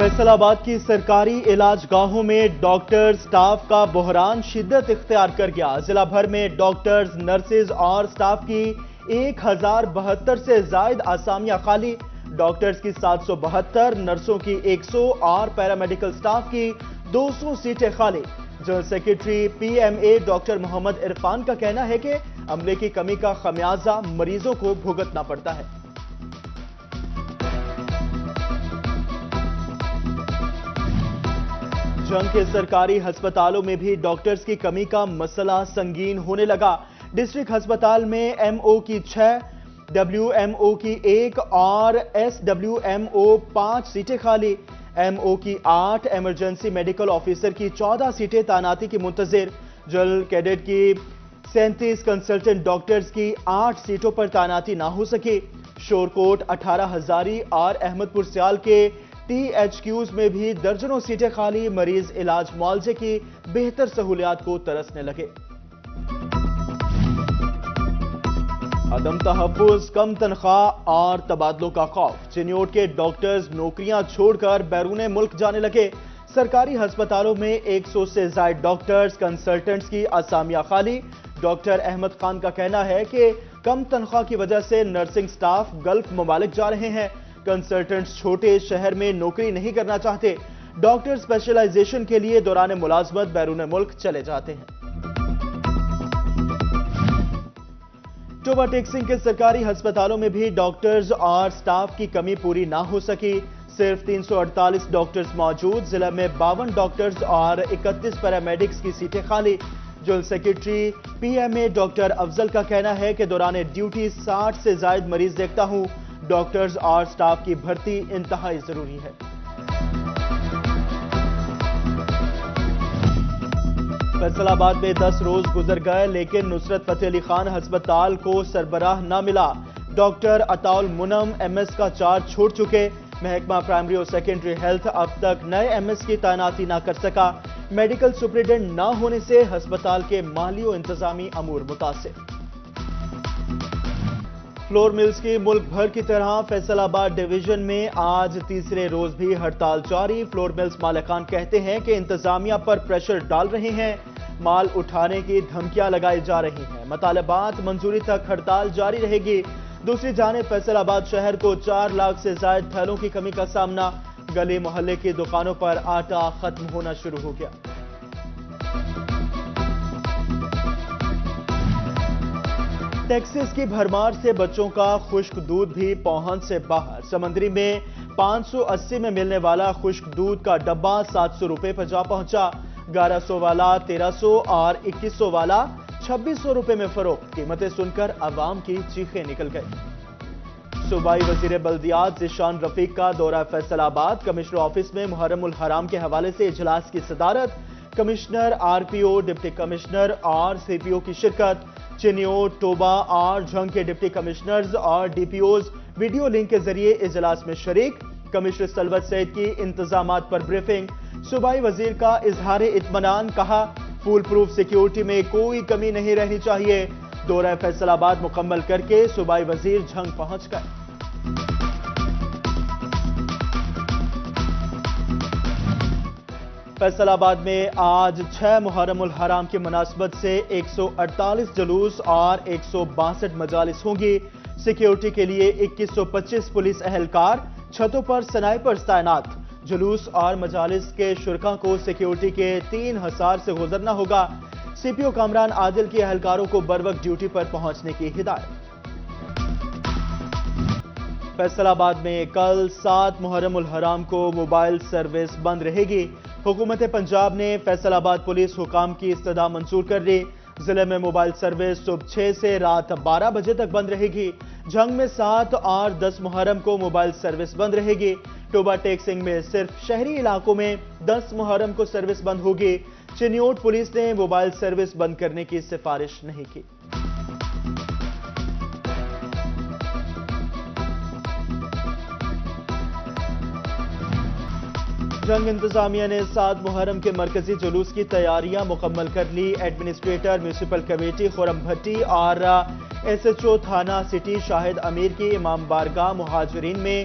فیصل آباد کی سرکاری علاج گاہوں میں ڈاکٹر سٹاف کا بحران شدت اختیار کر گیا۔ ضلع بھر میں ڈاکٹرز، نرسز اور سٹاف کی 1072 سے زائد اسامیاں خالی۔ ڈاکٹرز کی 772، نرسوں کی 100 اور پیرامیڈیکل سٹاف کی 200 سیٹیں خالی۔ جنرل سیکرٹری پی ایم اے ڈاکٹر محمد عرفان کا کہنا ہے کہ عملے کی کمی کا خمیازہ مریضوں کو بھگتنا پڑتا ہے۔ جنگ کے سرکاری ہسپتالوں میں بھی ڈاکٹرز کی کمی کا مسئلہ سنگین ہونے لگا۔ ڈسٹرکٹ ہسپتال میں ایم او کی 6، ڈبلیو ایم او کی 1 اور ایس ڈبلیو ایم او 5 سیٹیں خالی۔ ایم او کی 8، ایمرجنسی میڈیکل آفیسر کی 14 سیٹیں تعیناتی کی منتظر۔ جنرل کیڈٹ کی 37 کنسلٹنٹ ڈاکٹرز کی 8 سیٹوں پر تعیناتی نہ ہو سکی۔ شورکوٹ، 18 ہزاری اور احمد پور سیال کے ٹی ایچ کیوز میں بھی درجنوں سیٹیں خالی۔ مریض علاج معالجے کی بہتر سہولیات کو ترسنے لگے۔ عدم تحفظ، کم تنخواہ اور تبادلوں کا خوف، چنیوٹ کے ڈاکٹرز نوکریاں چھوڑ کر بیرون ملک جانے لگے۔ سرکاری ہسپتالوں میں 100 سے زائد ڈاکٹرز، کنسلٹنٹس کی اسامیاں خالی۔ ڈاکٹر احمد خان کا کہنا ہے کہ کم تنخواہ کی وجہ سے نرسنگ سٹاف گلف ممالک جا رہے ہیں۔ کنسلٹنٹس چھوٹے شہر میں نوکری نہیں کرنا چاہتے۔ ڈاکٹر اسپیشلائزیشن کے لیے دوران ملازمت بیرون ملک چلے جاتے ہیں۔ ٹوبا ٹیک سنگھ کے سرکاری ہسپتالوں میں بھی ڈاکٹرز اور سٹاف کی کمی پوری نہ ہو سکی۔ صرف 348 ڈاکٹرز موجود۔ ضلع میں 52 ڈاکٹرز اور 31 پیرامیڈکس کی سیٹیں خالی۔ جنرل سیکرٹری پی ایم اے ڈاکٹر افضل کا کہنا ہے کہ دوران ڈیوٹی 60 سے زائد مریض دیکھتا ہوں۔ ڈاکٹرز اور سٹاف کی بھرتی انتہائی ضروری ہے۔ فیصل آباد میں 10 روز گزر گئے لیکن نصرت فتح علی خان ہسپتال کو سربراہ نہ ملا۔ ڈاکٹر عطاء المنعم ایم ایس کا چارج چھوڑ چکے۔ محکمہ پرائمری اور سیکنڈری ہیلتھ اب تک نئے ایم ایس کی تعیناتی نہ کر سکا۔ میڈیکل سپرنٹنڈنٹ نہ ہونے سے ہسپتال کے مالی و انتظامی امور متاثر۔ فلور ملز کی ملک بھر کی طرح فیصل آباد ڈویژن میں آج تیسرے روز بھی ہڑتال جاری۔ فلور ملز مالکان کہتے ہیں کہ انتظامیہ پر پریشر ڈال رہے ہیں، مال اٹھانے کی دھمکیاں لگائی جا رہی ہیں۔ مطالبات منظوری تک ہڑتال جاری رہے گی۔ دوسری جانب فیصل آباد شہر کو 4 لاکھ سے زائد تھیلوں کی کمی کا سامنا۔ گلی محلے کی دکانوں پر آٹا ختم ہونا شروع ہو گیا۔ ٹیکسز کی بھرمار سے بچوں کا خشک دودھ بھی پہنچ سے باہر۔ سمندری میں 580 میں ملنے والا خشک دودھ کا ڈبہ 700 روپے پر جا پہنچا۔ 1100 والا 1300 اور 2100 والا 2600 روپے میں فروخت۔ قیمتیں سن کر عوام کی چیخیں نکل گئی۔ صوبائی وزیر بلدیات ذیشان رفیق کا دورہ فیصل آباد۔ کمشنر آفس میں محرم الحرام کے حوالے سے اجلاس کی صدارت۔ کمشنر، آر پی او، ڈپٹی کمشنر اور سی پی او کی شرکت۔ چنیوٹ، ٹوبا اور جھنگ کے ڈپٹی کمشنرز اور D P Os video link کے ذریعے اجلاس میں شریک۔ کمشنر سلوت سعید کی انتظامات پر بریفنگ۔ صوبائی وزیر کا اظہار اطمینان، کہا فول پروف سیکیورٹی میں کوئی کمی نہیں رہنی چاہیے۔ دورہ فیصل آباد مکمل کر کے صوبائی وزیر جھنگ پہنچ گئے۔ فیصل آباد میں آج 6 محرم الحرام کی مناسبت سے 148 جلوس اور 162 مجالس ہوں گی۔ سیکیورٹی کے لیے 2125 پولیس اہلکار، چھتوں پر سنائپرز تعینات۔ جلوس اور مجالس کے شرکاء کو سیکیورٹی کے 3 حصار سے گزرنا ہوگا۔ سی پی او کامران عادل کی اہلکاروں کو بروقت ڈیوٹی پر پہنچنے کی ہدایت۔ فیصل آباد میں کل 7 محرم الحرام کو موبائل سروس بند رہے گی۔ حکومت پنجاب نے فیصل آباد پولیس حکام کی استدعا منظور کر لی۔ ضلع میں موبائل سروس صبح 6 سے رات 12 بجے تک بند رہے گی۔ جھنگ میں 7 اور 10 محرم کو موبائل سروس بند رہے گی۔ ٹوبا ٹیک سنگھ میں صرف شہری علاقوں میں 10 محرم کو سروس بند ہوگی۔ چنیوٹ پولیس نے موبائل سروس بند کرنے کی سفارش نہیں کی۔ جنگ انتظامیہ نے 7 محرم کے مرکزی جلوس کی تیاریاں مکمل کر لی۔ ایڈمنسٹریٹر میونسپل کمیٹی خرم بھٹی اور ایس ایچ او تھانہ سٹی شاہد امیر کی امام بارگاہ مہاجرین میں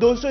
200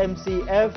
MCF,